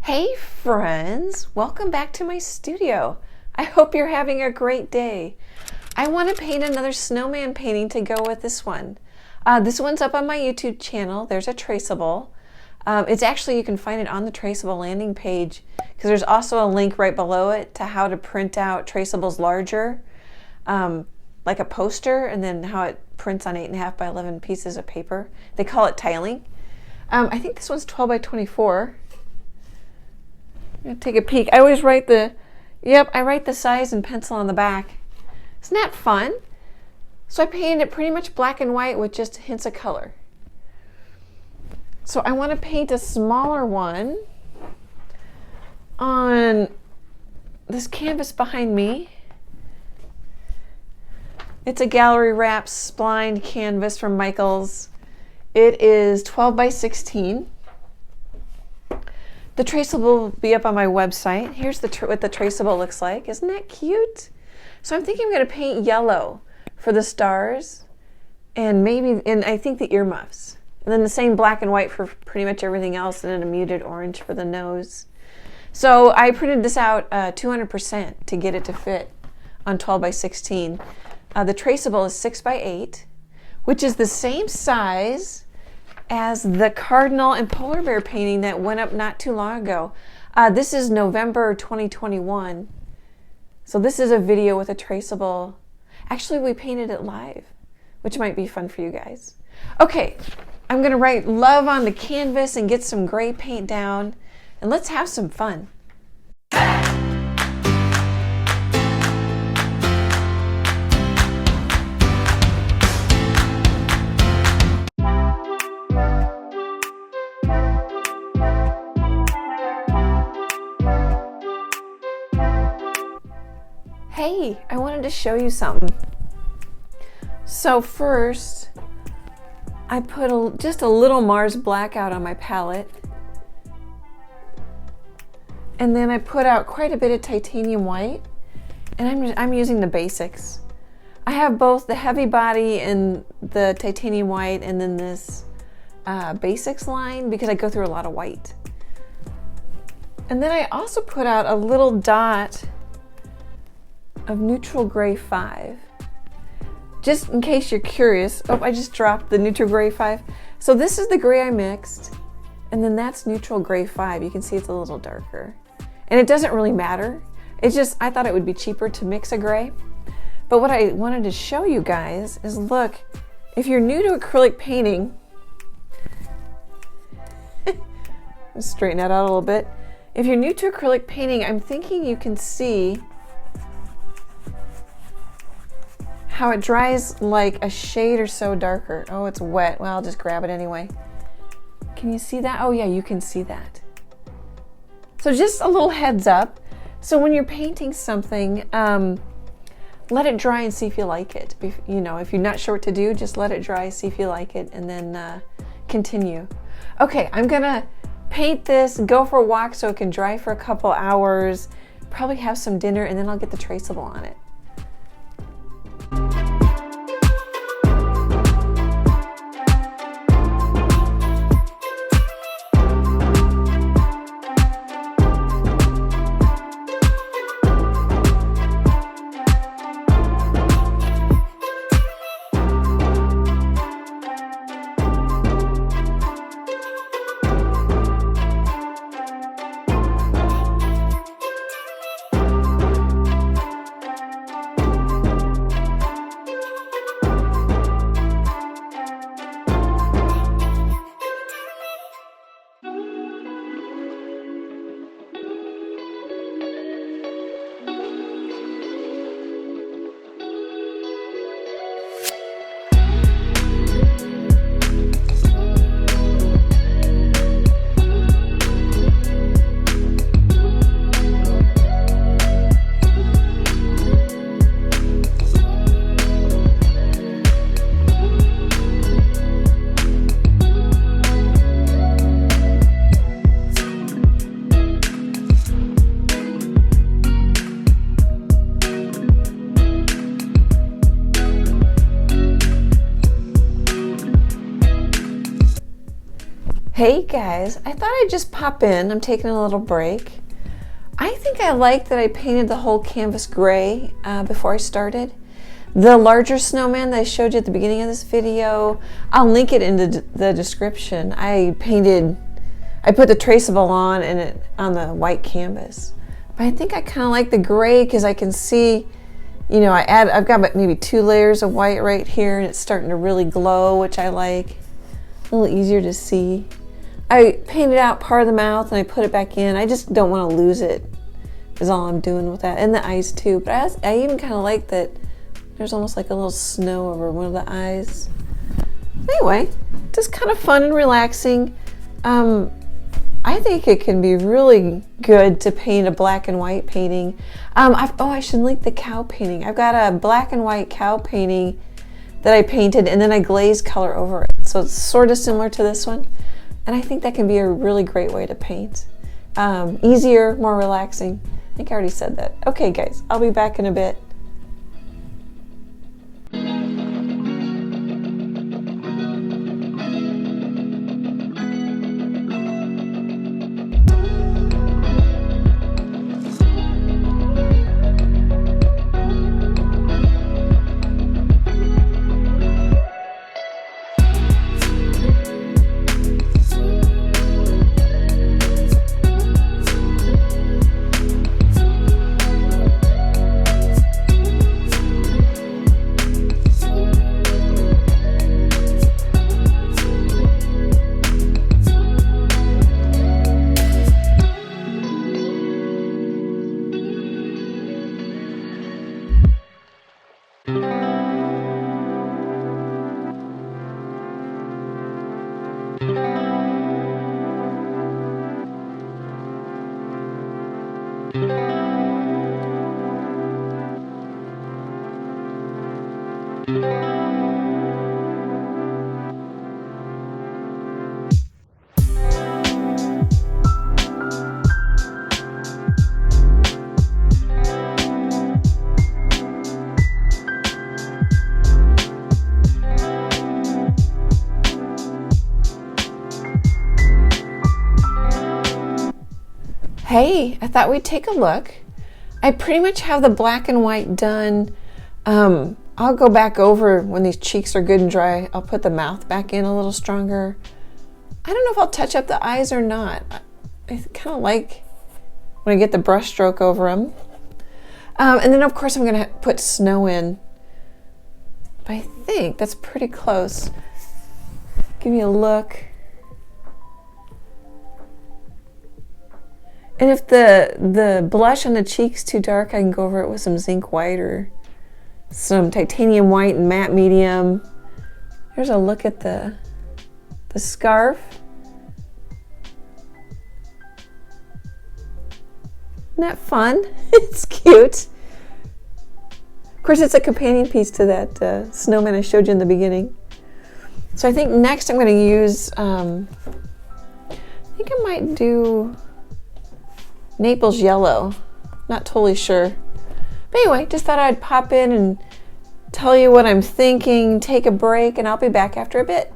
Hey friends, welcome back to my studio. I hope you're having a great day. I want to paint another snowman painting to go with this one. This one's up on my YouTube channel. There's a traceable. It's actually, you can find it on the traceable landing page because there's also a link right below it to how to print out traceables larger, like a poster, and then how it prints on 8.5 by 11 pieces of paper. They call it tiling. I think this one's 12 by 24. I'm gonna take a peek. I always write I write the size in pencil on the back. Isn't that fun? So I painted it pretty much black and white with just hints of color. So I want to paint a smaller one on this canvas behind me. It's a gallery wrap splined canvas from Michaels. It is 12 by 16. The traceable will be up on my website. Here's what the traceable looks like. Isn't that cute? So I'm thinking I'm going to paint yellow for the stars and I think the earmuffs. And then the same black and white for pretty much everything else, and then a muted orange for the nose. So I printed this out 200% to get it to fit on 12 by 16. The traceable is 6 by 8, which is the same size as the cardinal and polar bear painting that went up not too long ago. This is November 2021. So this is a video with a traceable. Actually, we painted it live, which might be fun for you guys. Okay, I'm gonna write love on the canvas and get some gray paint down, and let's have some fun. Hey, I wanted to show you something. So first, I put just a little Mars black out on my palette. And then I put out quite a bit of titanium white. And I'm using the basics. I have both the heavy body and the titanium white, and then this basics line because I go through a lot of white. And then I also put out a little dot of neutral gray 5. Just in case you're curious. Oh, I just dropped the neutral gray 5. So this is the gray I mixed, and then that's neutral gray 5. You can see it's a little darker. And it doesn't really matter. It's just, I thought it would be cheaper to mix a gray. But what I wanted to show you guys is, look, if you're new to acrylic painting, let's straighten that out a little bit. If you're new to acrylic painting, I'm thinking you can see how it dries like a shade or so darker. Oh, it's wet. Well, I'll just grab it anyway. Can you see that? Oh yeah, you can see that. So just a little heads up. So when you're painting something, let it dry and see if you like it. If you're not sure what to do, just let it dry, see if you like it, and then continue. Okay, I'm gonna paint this, go for a walk so it can dry for a couple hours, probably have some dinner, and then I'll get the traceable on it. Hey guys, I thought I'd just pop in. I'm taking a little break. I think I like that I painted the whole canvas gray before I started. The larger snowman that I showed you at the beginning of this video, I'll link it in the description. I put the traceable on the white canvas. But I think I kind of like the gray because I can see, you know, I've got maybe 2 layers of white right here and it's starting to really glow, which I like. A little easier to see. I painted out part of the mouth and I put it back in. I just don't want to lose it is all I'm doing with that. And the eyes too. But I even kind of like that there's almost like a little snow over one of the eyes. Anyway, just kind of fun and relaxing. I think it can be really good to paint a black and white painting. I should link the cow painting. I've got a black and white cow painting that I painted and then I glazed color over it. So it's sort of similar to this one. And I think that can be a really great way to paint. Easier, more relaxing. I think I already said that. Okay guys, I'll be back in a bit. Hey, I thought we'd take a look. I pretty much have the black and white done. I'll go back over when these cheeks are good and dry. I'll put the mouth back in a little stronger. I don't know if I'll touch up the eyes or not. I kind of like when I get the brush stroke over them. And then of course I'm gonna put snow in. But I think that's pretty close. Give me a look. And if the blush on the cheek's too dark, I can go over it with some zinc white or some titanium white and matte medium. Here's a look at the scarf. Isn't that fun? It's cute. Of course, it's a companion piece to that snowman I showed you in the beginning. So I think next I'm going to use, I think I might do Naples yellow. Not totally sure. But anyway, just thought I'd pop in and tell you what I'm thinking, take a break, and I'll be back after a bit.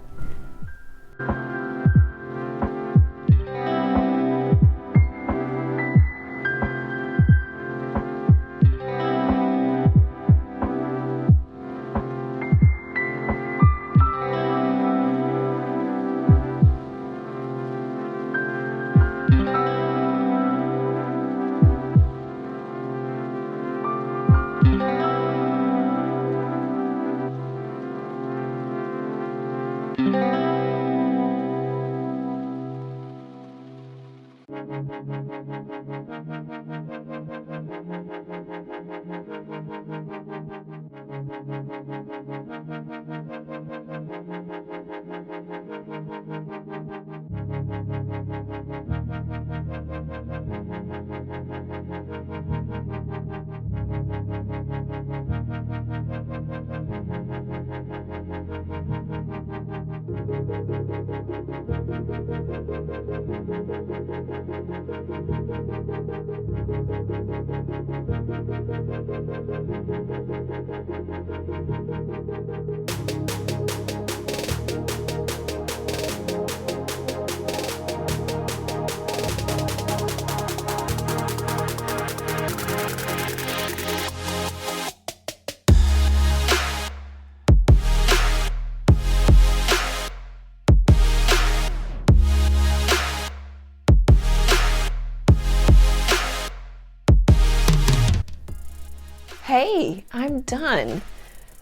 Hey, I'm done.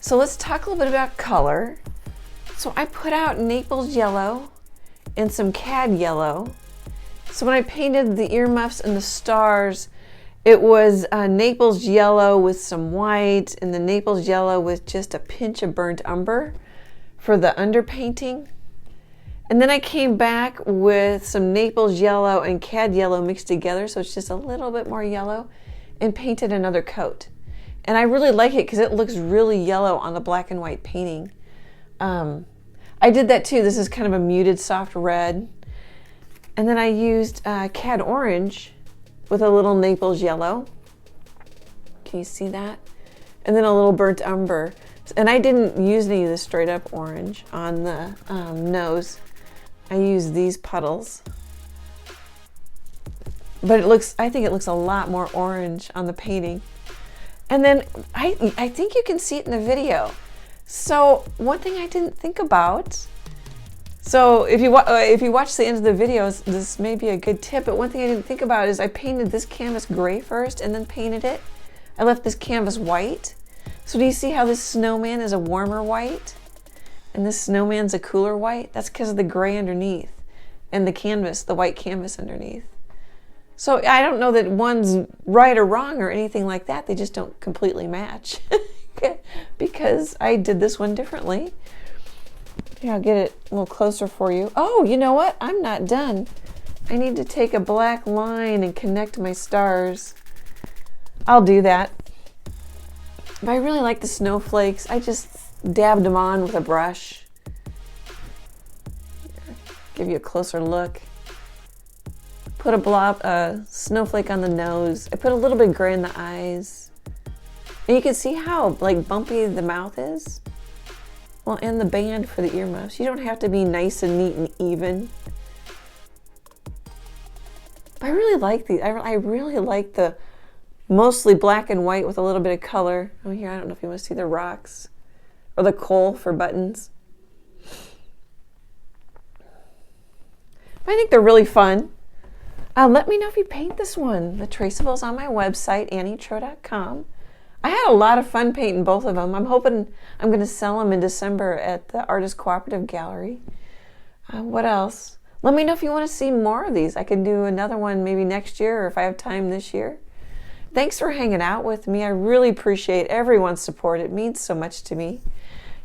So let's talk a little bit about color. So I put out Naples yellow and some cad yellow. So when I painted the earmuffs and the stars, it was Naples yellow with some white and the Naples yellow with just a pinch of burnt umber for the underpainting. And then I came back with some Naples yellow and cad yellow mixed together, so it's just a little bit more yellow, and painted another coat. And I really like it because it looks really yellow on the black and white painting. I did that too. This is kind of a muted soft red. And then I used cad orange with a little Naples yellow. Can you see that? And then a little burnt umber. And I didn't use any of the straight up orange on the nose. I used these puddles. But I think it looks a lot more orange on the painting. And then I think you can see it in the video. So one thing I didn't think about, so if you watch the end of the videos, this may be a good tip, but one thing I didn't think about is I painted this canvas gray first and then painted it. I left this canvas white. So do you see how this snowman is a warmer white? And this snowman's a cooler white? That's because of the gray underneath and the canvas, the white canvas underneath. So I don't know that one's right or wrong or anything like that. They just don't completely match because I did this one differently. Here, I'll get it a little closer for you. Oh, you know what? I'm not done. I need to take a black line and connect my stars. I'll do that. But I really like the snowflakes. I just dabbed them on with a brush. Give you a closer look. Put a snowflake on the nose. I put a little bit of gray in the eyes. And you can see how like bumpy the mouth is. Well, and the band for the earmuffs. You don't have to be nice and neat and even. But I really like these. I really like the mostly black and white with a little bit of color. Oh, here, I don't know if you want to see the rocks or the coal for buttons. But I think they're really fun. Let me know if you paint this one. The Traceable's on my website, annietroe.com. I had a lot of fun painting both of them. I'm hoping I'm going to sell them in December at the Artist Cooperative Gallery. What else? Let me know if you want to see more of these. I can do another one maybe next year or if I have time this year. Thanks for hanging out with me. I really appreciate everyone's support. It means so much to me.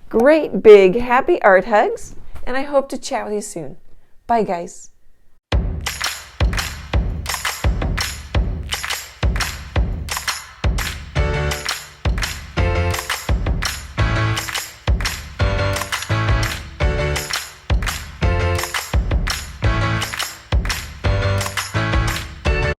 Great big happy art hugs, and I hope to chat with you soon. Bye, guys.